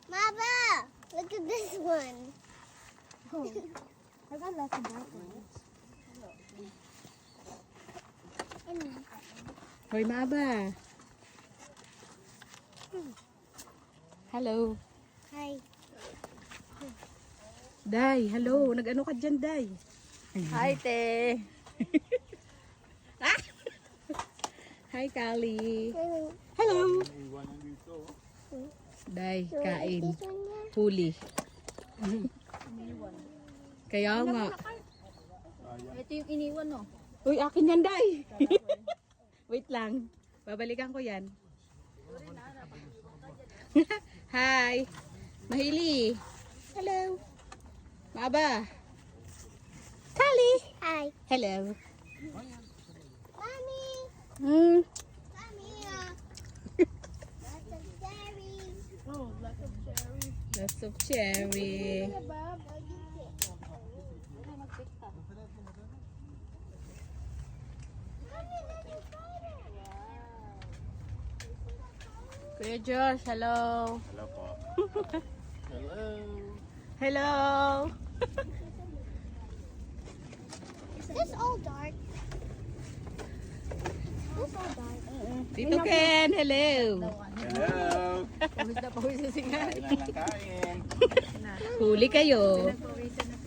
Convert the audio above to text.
Mama, look at this one. Oh, I got lots of dark ones. Hoy, Maba. Hello. Hi. Day, hello. Nag-ano ka dyan, Day? Hi, te. Hi, Kali. Hello. Hello. Day, kain. This one here? Huli. Kaya nga. Ito yung iniwan, no? Uy, akin yan, Day. Wait lang. Babalikan ko yan. Hi. Mahili. Hello. Maba. Kali. Hi. Hello. Mommy. Hmm. Come here. Lots of cherries. Oh, lots of cherries. Lots of cherry. Bob, what do you think? Mag-pick ka. Mommy, look at spider. Kuya Josh, hello. Hello po. Hello. Hello. Is this all dark? This all dark. Tito Ken, hello. Hello. Pawis na pawis na si Nga. Kain lang ng kain. Huli kayo. Pawisan na